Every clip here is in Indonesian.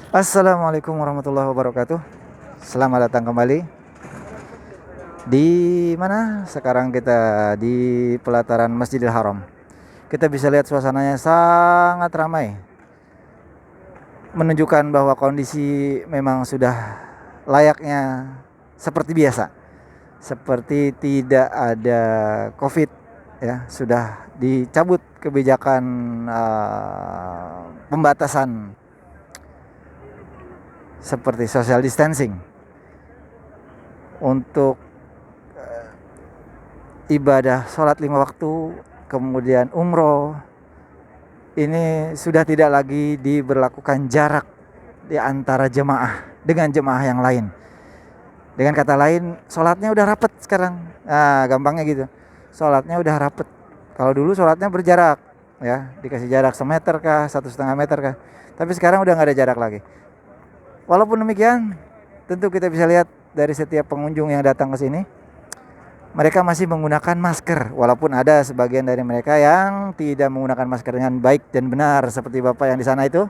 Assalamualaikum warahmatullahi wabarakatuh. Selamat datang kembali di mana? Sekarang kita di pelataran Masjidil Haram. Kita bisa lihat suasananya sangat ramai, menunjukkan bahwa kondisi memang sudah layaknya seperti biasa, seperti tidak ada COVID ya, sudah dicabut kebijakan pembatasan seperti social distancing untuk ibadah sholat 5 waktu, kemudian umroh, ini sudah tidak lagi diberlakukan jarak di antara jemaah dengan jemaah yang lain. Dengan kata lain, sholatnya udah rapet sekarang. Nah, gampangnya gitu. Sholatnya udah rapet. Kalau dulu sholatnya berjarak, ya dikasih jarak 1 meter kah, 1,5 meter kah. Tapi sekarang udah nggak ada jarak lagi. Walaupun demikian, tentu kita bisa lihat dari setiap pengunjung yang datang ke sini, mereka masih menggunakan masker, walaupun ada sebagian dari mereka yang tidak menggunakan masker dengan baik dan benar seperti Bapak yang di sana itu.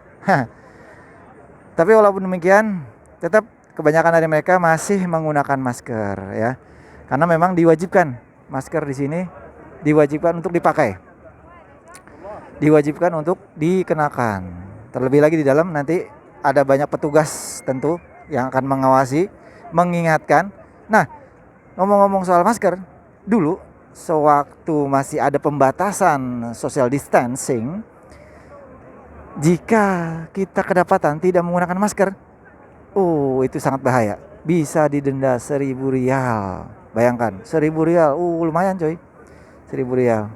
Tapi walaupun demikian, tetap kebanyakan dari mereka masih menggunakan masker ya. Karena memang diwajibkan masker di sini, diwajibkan untuk dipakai. Diwajibkan untuk dikenakan. Terlebih lagi di dalam nanti ada banyak petugas tentu yang akan mengawasi, mengingatkan. Nah, ngomong-ngomong soal masker, dulu sewaktu masih ada pembatasan social distancing, jika kita kedapatan tidak menggunakan masker, oh itu sangat bahaya. Bisa didenda 1.000 rial. Bayangkan, 1.000 rial, lumayan coy, 1.000 rial.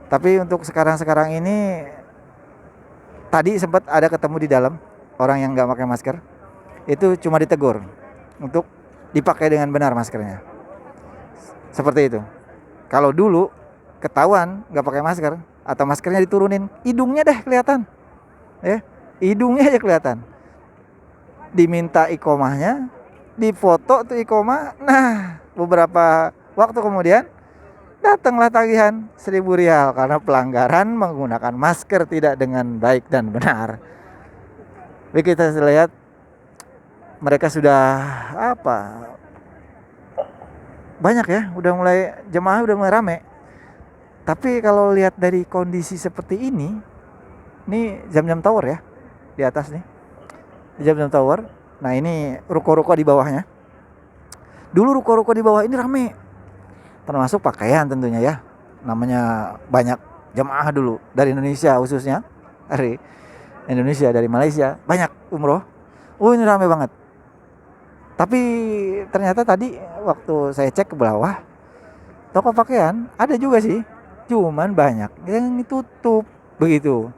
Tapi untuk sekarang-sekarang ini, tadi sempat ada ketemu di dalam orang yang nggak pakai masker, itu cuma ditegur untuk dipakai dengan benar maskernya. Seperti itu. Kalau dulu ketahuan nggak pakai masker atau maskernya diturunin, hidungnya deh kelihatan, ya, hidungnya aja kelihatan. Diminta ikomahnya, difoto tuh ikomah. Nah, beberapa waktu kemudian datanglah tagihan 1.000 rial karena pelanggaran menggunakan masker tidak dengan baik dan benar. Jadi kita lihat mereka sudah apa? Banyak ya, udah mulai jemaah udah mulai rame. Tapi kalau lihat dari kondisi seperti ini jam-jam tower ya di atas nih, jam-jam tower. Nah ini ruko-ruko di bawahnya. Dulu ruko-ruko di bawah ini rame, termasuk pakaian tentunya ya. Namanya banyak jemaah dulu dari Indonesia, khususnya dari Indonesia, dari Malaysia, banyak umroh. Oh ini rame banget. Tapi ternyata tadi waktu saya cek ke bawah, toko pakaian ada juga sih, cuman banyak yang tutup begitu.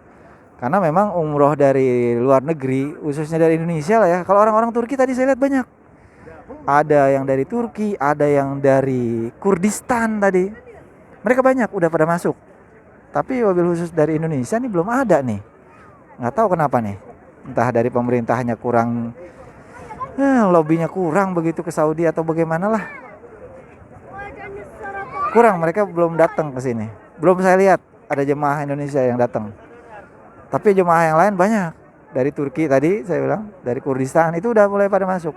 Karena memang umroh dari luar negeri, khususnya dari Indonesia lah ya. Kalau orang-orang Turki tadi saya lihat banyak. Ada yang dari Turki, ada yang dari Kurdistan tadi. Mereka banyak udah pada masuk. Tapi mobil khusus dari Indonesia nih belum ada nih. Nggak tahu kenapa nih. Entah dari pemerintahnya kurang, lobbynya kurang begitu ke Saudi atau bagaimana lah. Kurang, mereka belum datang ke sini. Belum saya lihat ada jemaah Indonesia yang datang. Tapi jemaah yang lain banyak. Dari Turki tadi saya bilang, dari Kurdistan itu udah mulai pada masuk.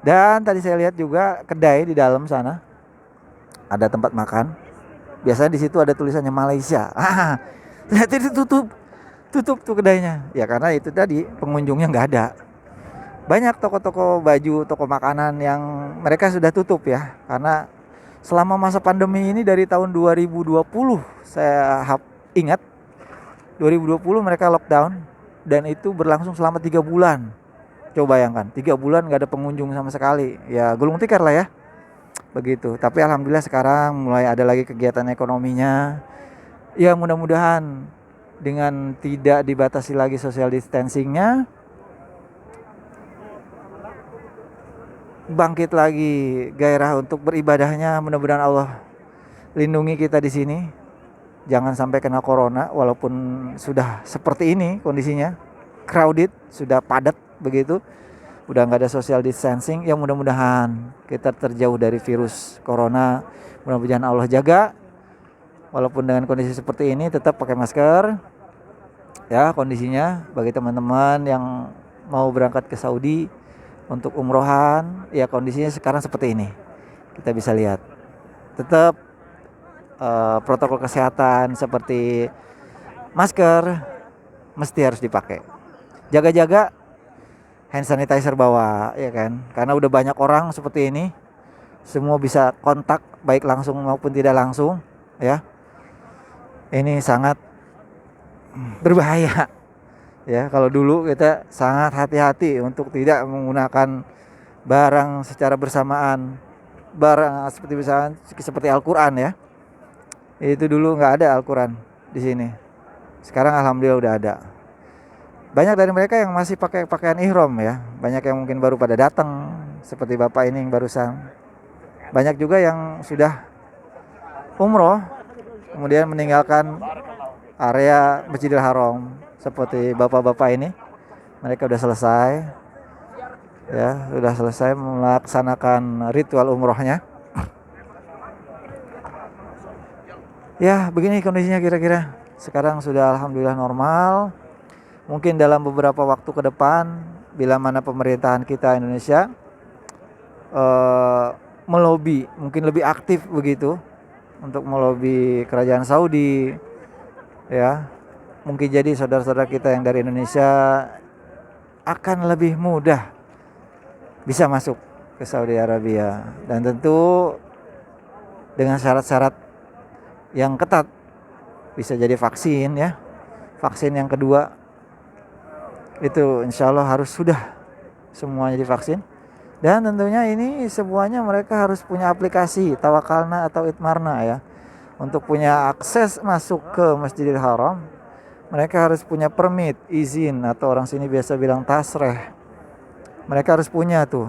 Dan tadi saya lihat juga kedai di dalam sana ada tempat makan. Biasanya di situ ada tulisannya Malaysia. Ternyata itu tutup tuh kedainya. Ya karena itu tadi pengunjungnya nggak ada. Banyak toko-toko baju, toko makanan yang mereka sudah tutup ya. Karena selama masa pandemi ini dari tahun 2020 saya ingat 2020 mereka lockdown dan itu berlangsung selama 3 bulan. Coba bayangkan, 3 bulan nggak ada pengunjung sama sekali. Ya gulung tikar lah ya, begitu. Tapi alhamdulillah sekarang mulai ada lagi kegiatan ekonominya. Ya mudah-mudahan dengan tidak dibatasi lagi social distancingnya, bangkit lagi gairah untuk beribadahnya. Mudah-mudahan Allah lindungi kita di sini, jangan sampai kena corona. Walaupun sudah seperti ini kondisinya, crowded, sudah padat begitu, udah nggak ada social distancing. Ya mudah-mudahan kita terjauh dari virus corona. Mudah-mudahan Allah jaga. Walaupun dengan kondisi seperti ini tetap pakai masker ya kondisinya. Bagi teman-teman yang mau berangkat ke Saudi untuk umrohan, ya kondisinya sekarang seperti ini. Kita bisa lihat. Tetap protokol kesehatan seperti masker mesti harus dipakai. Jaga-jaga, hand sanitizer bawa, ya kan? Karena udah banyak orang seperti ini, semua bisa kontak baik langsung maupun tidak langsung, ya. Ini sangat berbahaya, ya. Kalau dulu kita sangat hati-hati untuk tidak menggunakan barang secara bersamaan, barang seperti Al-Quran, ya. Itu dulu nggak ada Al-Quran di sini. Sekarang alhamdulillah udah ada. Banyak dari mereka yang masih pakai pakaian ihram, ya. Banyak yang mungkin baru pada datang seperti Bapak ini yang barusan. Banyak juga yang sudah umroh kemudian meninggalkan area Masjidil Haram seperti bapak-bapak ini. Mereka sudah selesai, ya, sudah selesai melaksanakan ritual umrohnya. Ya, begini kondisinya kira-kira. Sekarang sudah alhamdulillah normal. Mungkin dalam beberapa waktu ke depan, bila mana pemerintahan kita Indonesia melobi, mungkin lebih aktif begitu untuk melobi kerajaan Saudi, ya. Mungkin jadi saudara-saudara kita yang dari Indonesia akan lebih mudah bisa masuk ke Saudi Arabia, dan tentu dengan syarat-syarat yang ketat. Bisa jadi vaksin, ya. Vaksin yang kedua itu insya Allah harus sudah semuanya divaksin. Dan tentunya ini semuanya mereka harus punya aplikasi Tawakalna atau Itmarna, ya. Untuk punya akses masuk ke Masjidil Haram, mereka harus punya permit, izin, atau orang sini biasa bilang tasreh. Mereka harus punya tuh.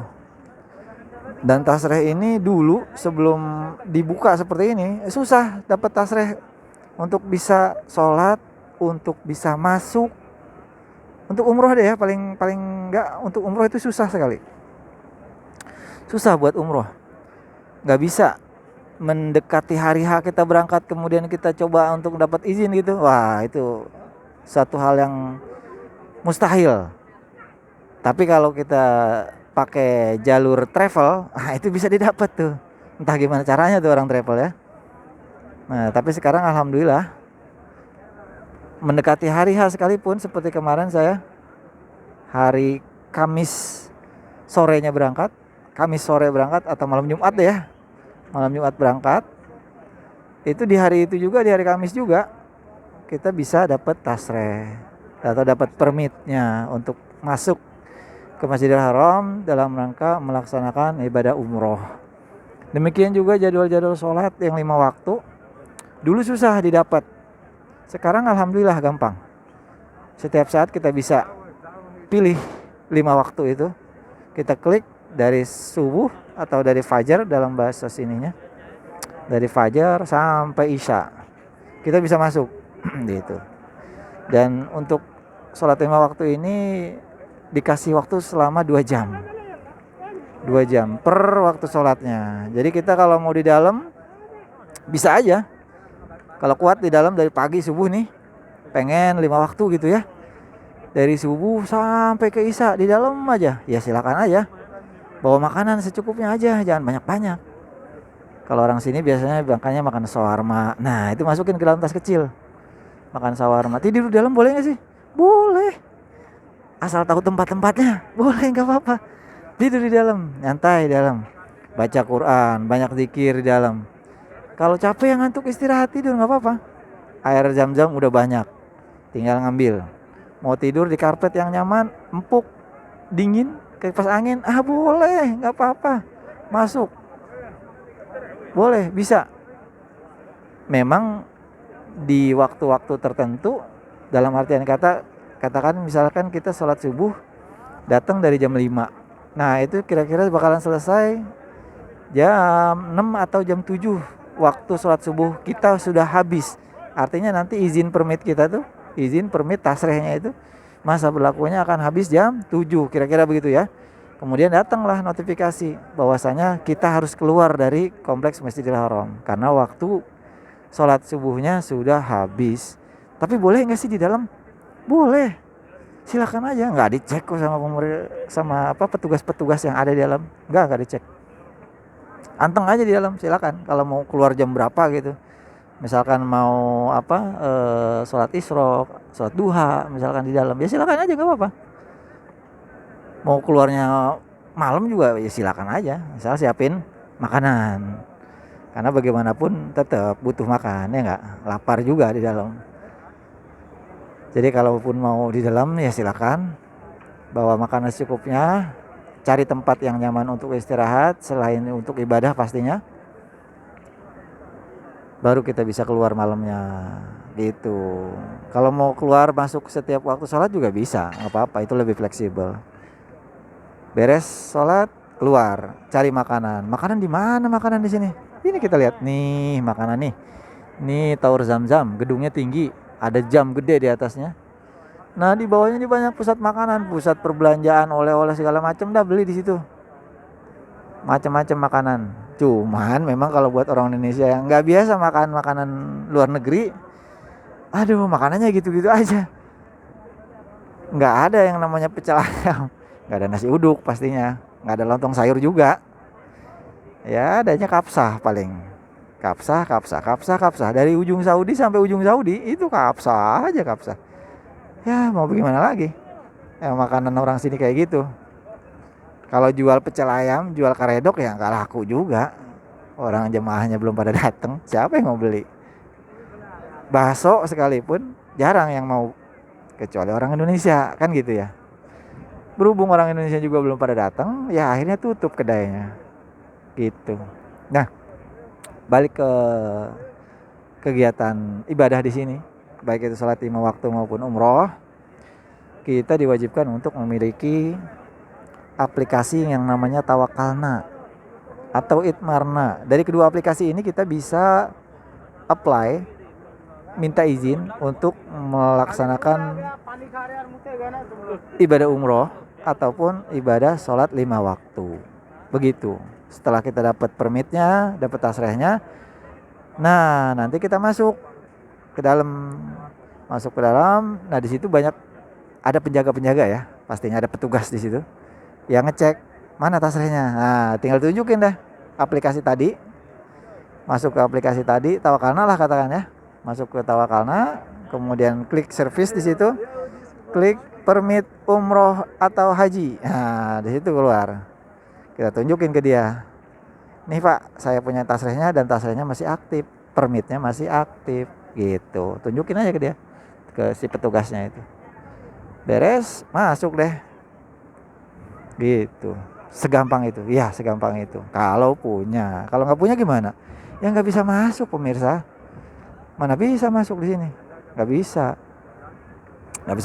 Dan tasreh ini dulu sebelum dibuka seperti ini susah dapat tasreh untuk bisa sholat, untuk bisa masuk, untuk umroh deh, ya. Paling enggak untuk umroh itu susah sekali. Susah buat umroh. Nggak bisa mendekati hari H kita berangkat kemudian kita coba untuk dapat izin gitu. Wah, itu satu hal yang mustahil. Tapi kalau kita pakai jalur travel, itu bisa didapat tuh. Entah gimana caranya tuh orang travel, ya. Nah, tapi sekarang alhamdulillah mendekati hari H sekalipun, seperti kemarin saya hari Kamis sorenya berangkat, Kamis sore berangkat atau malam Jumat deh, ya. Malam Jumat berangkat. Itu di hari itu juga, di hari Kamis juga kita bisa dapat tasreh atau dapat permitnya untuk masuk ke Masjidil Haram dalam rangka melaksanakan ibadah umroh. Demikian juga jadwal-jadwal sholat yang 5 waktu. Dulu susah didapat. Sekarang alhamdulillah gampang. Setiap saat kita bisa pilih 5 waktu itu. Kita klik dari subuh atau dari fajar dalam bahasa sininya. Dari fajar sampai isya. Kita bisa masuk gitu. Dan untuk sholat 5 waktu ini dikasih waktu selama 2 jam. 2 jam per waktu sholatnya. Jadi kita kalau mau di dalam bisa aja. Kalau kuat di dalam dari pagi subuh nih, pengen 5 waktu gitu, ya. Dari subuh sampai ke isya di dalam aja. Ya silakan aja. Bawa makanan secukupnya aja, jangan banyak-banyak. Kalau orang sini biasanya makanya makan shawarma. Nah, itu masukin ke dalam tas kecil. Makan shawarma. Tidur di dalam boleh gak sih? Boleh. Asal tahu tempat-tempatnya. Boleh, gak apa-apa. Tidur di dalam, nyantai di dalam. Baca Quran, banyak zikir di dalam. Kalau capek yang ngantuk istirahat tidur gak apa-apa. Air Zam-Zam udah banyak. Tinggal ngambil. Mau tidur di karpet yang nyaman, empuk, dingin, kipas angin, boleh, gak apa-apa. Masuk. Boleh, bisa. Memang di waktu-waktu tertentu, dalam artian katakan misalkan kita sholat subuh datang dari jam 5. Nah, itu kira-kira bakalan selesai jam 6 atau jam 7. Waktu sholat subuh kita sudah habis. Artinya nanti izin permit kita tuh, izin permit tasrehnya itu masa berlakunya akan habis jam 7, kira-kira begitu, ya. Kemudian datanglah notifikasi bahwasanya kita harus keluar dari kompleks Masjidil Haram karena waktu sholat subuhnya sudah habis. Tapi boleh nggak sih di dalam? Boleh. silakan aja, nggak dicek kok sama sama apa petugas-petugas yang ada di dalam, nggak dicek, anteng aja di dalam, silakan. Kalau mau keluar jam berapa gitu, misalkan mau apa, sholat isyrok, sholat duha misalkan di dalam, ya silakan aja, nggak apa-apa. Mau keluarnya malam juga ya silakan aja, misal siapin makanan, karena bagaimanapun tetap butuh makan ya nggak, lapar juga di dalam. Jadi kalaupun mau di dalam ya silakan, bawa makanan secukupnya, cari tempat yang nyaman untuk istirahat selain untuk ibadah pastinya, baru kita bisa keluar malamnya gitu. Kalau mau keluar masuk setiap waktu sholat juga bisa, nggak apa-apa, itu lebih fleksibel. Beres sholat keluar cari makanan di mana, makanan di sini, ini kita lihat nih makanan nih Tower Zam-Zam, gedungnya tinggi, ada jam gede di atasnya. Nah di bawahnya ini banyak pusat makanan, pusat perbelanjaan, oleh-oleh segala macam, dah beli di situ macam-macam makanan. Cuman memang kalau buat orang Indonesia yang nggak biasa makan makanan luar negeri, aduh makanannya gitu-gitu aja, nggak ada yang namanya pecel ayam, nggak ada nasi uduk pastinya, nggak ada lontong sayur juga, ya adanya kapsah paling, kapsah dari ujung Saudi sampai ujung Saudi itu kapsah aja, kapsah. Ya mau bagaimana lagi, ya makanan orang sini kayak gitu. Kalau jual pecel ayam, jual karedok ya nggak laku juga, orang jemaahnya belum pada datang, siapa yang mau beli? Bakso sekalipun jarang yang mau, kecuali orang Indonesia kan gitu ya. Berhubung orang Indonesia juga belum pada datang, ya akhirnya tutup kedainya gitu. Nah balik ke kegiatan ibadah di sini, baik itu sholat 5 waktu maupun umroh, kita diwajibkan untuk memiliki aplikasi yang namanya Tawakalna atau Itmarna. Dari kedua aplikasi ini kita bisa apply, minta izin untuk melaksanakan ibadah umroh ataupun ibadah sholat 5 waktu. Begitu. Setelah kita dapat permitnya, dapat tasrehnya, nah nanti kita masuk ke dalam, Nah di situ banyak ada penjaga-penjaga ya, pastinya ada petugas di situ yang ngecek mana tasrehnya. Nah tinggal tunjukin dah aplikasi tadi, masuk ke aplikasi tadi Tawakalna lah katakan ya, masuk ke Tawakalna, kemudian klik service di situ, klik permit umroh atau haji. Nah di situ keluar, kita tunjukin ke dia, nih Pak saya punya tasrehnya dan tasrehnya masih aktif, permitnya masih aktif gitu, tunjukin aja ke dia, ke si petugasnya itu. Beres masuk deh gitu, segampang itu ya, segampang itu kalau punya. Kalau nggak punya gimana ya, nggak bisa masuk pemirsa, mana bisa masuk di sini, nggak bisa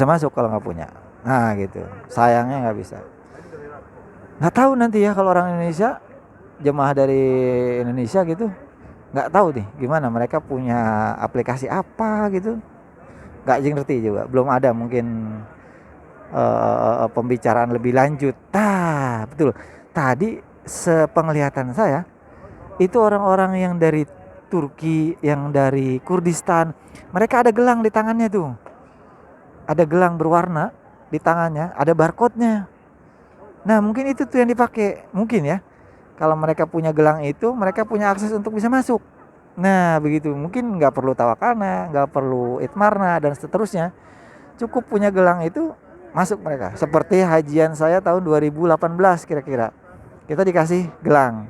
masuk kalau nggak punya. Nah gitu, sayangnya nggak bisa. Nggak tahu nanti ya kalau orang Indonesia, jemaah dari Indonesia gitu, nggak tahu nih gimana mereka punya aplikasi apa gitu, nggak ngerti juga, belum ada mungkin pembicaraan lebih lanjut. Betul tadi sepenglihatan saya itu orang-orang yang dari Turki, yang dari Kurdistan, mereka ada gelang di tangannya tuh, ada gelang berwarna di tangannya, ada barcode-nya. Nah mungkin itu tuh yang dipakai mungkin ya, kalau mereka punya gelang itu mereka punya akses untuk bisa masuk. Nah begitu, mungkin nggak perlu Tawakalna, nggak perlu Itmarna dan seterusnya, cukup punya gelang itu masuk mereka. Seperti hajian saya tahun 2018 kira-kira, kita dikasih gelang,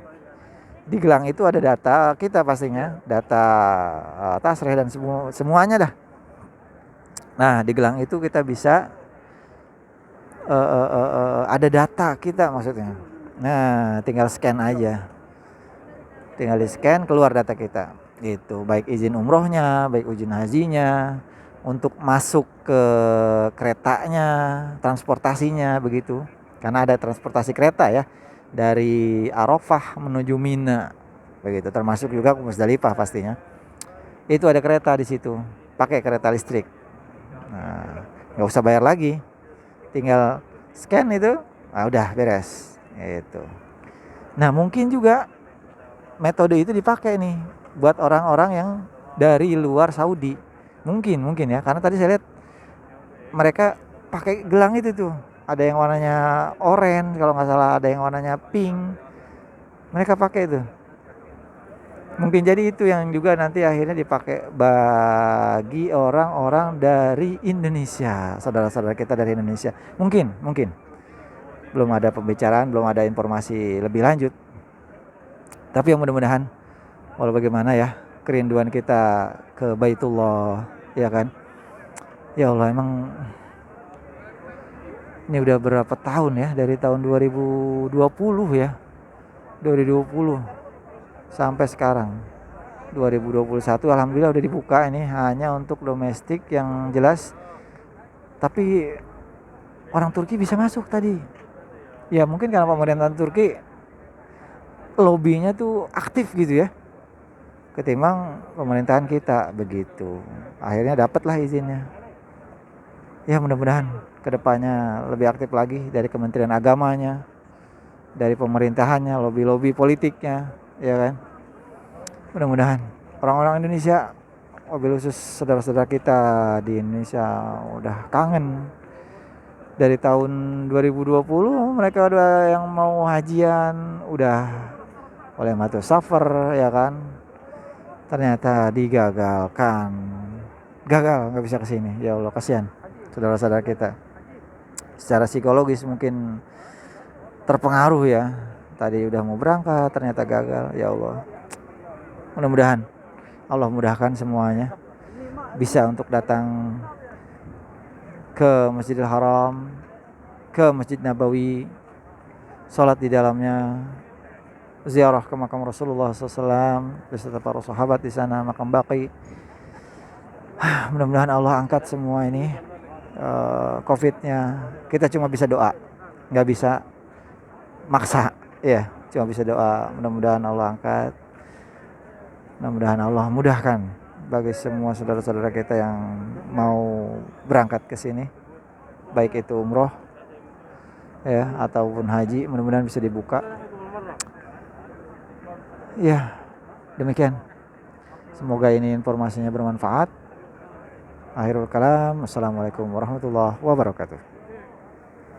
di gelang itu ada data kita pastinya, data tasreh dan semuanya dah. Nah di gelang itu kita bisa ada data kita maksudnya. Nah tinggal scan aja, tinggal di scan keluar data kita itu, baik izin umrohnya, baik izin hajinya, untuk masuk ke keretanya, transportasinya begitu, karena ada transportasi kereta ya dari Arafah menuju Mina begitu, termasuk juga ke Musdalifah pastinya. Itu ada kereta di situ, pakai kereta listrik. Nah nggak usah bayar lagi, tinggal scan itu, udah beres itu. Nah mungkin juga metode itu dipakai nih buat orang-orang yang dari luar Saudi, mungkin ya, karena tadi saya lihat mereka pakai gelang itu tuh. Ada yang warnanya oranye kalau nggak salah, ada yang warnanya pink. Mereka pakai itu. Mungkin jadi itu yang juga nanti akhirnya dipakai bagi orang-orang dari Indonesia, saudara-saudara kita dari Indonesia. Mungkin. Belum ada pembicaraan, belum ada informasi lebih lanjut. Tapi yang mudah-mudahan, walau bagaimana ya, kerinduan kita ke Baitullah, ya kan? Ya Allah, emang ini udah berapa tahun ya, dari tahun 2020 ya, 2020 sampai sekarang 2021. Alhamdulillah udah dibuka ini hanya untuk domestik yang jelas, tapi orang Turki bisa masuk tadi. Ya mungkin karena pemerintahan Turki lobbynya tuh aktif gitu ya, ketimbang pemerintahan kita begitu. Akhirnya dapatlah izinnya. Ya mudah-mudahan kedepannya lebih aktif lagi dari Kementerian Agamanya, dari pemerintahannya, lobby-lobby politiknya, ya kan. Mudah-mudahan orang-orang Indonesia, wabil khusus saudara-saudara kita di Indonesia udah kangen. Dari tahun 2020 mereka udah yang mau hajian udah oleh Matu Safar, ya kan. Ternyata digagalkan. Gagal, nggak bisa kesini. Ya Allah, kasihan saudara-saudara kita. Secara psikologis mungkin terpengaruh ya. Tadi udah mau berangkat ternyata gagal. Ya Allah. Mudah-mudahan Allah mudahkan semuanya. Bisa untuk datang ke Masjidil Haram, ke Masjid Nabawi, sholat di dalamnya, ziarah ke makam Rasulullah SAW beserta para sahabat di sana, makam Baqi. Mudah-mudahan Allah angkat semua ini COVID-nya. Kita cuma bisa doa, nggak bisa maksa, ya. Cuma bisa doa. Mudah-mudahan Allah angkat. Mudah-mudahan Allah mudahkan bagi semua saudara-saudara kita yang mau berangkat ke sini, baik itu umroh ya ataupun haji, mudah-mudahan bisa dibuka. Ya, demikian. Semoga ini informasinya bermanfaat. Akhirul kalam. Assalamualaikum warahmatullahi wabarakatuh.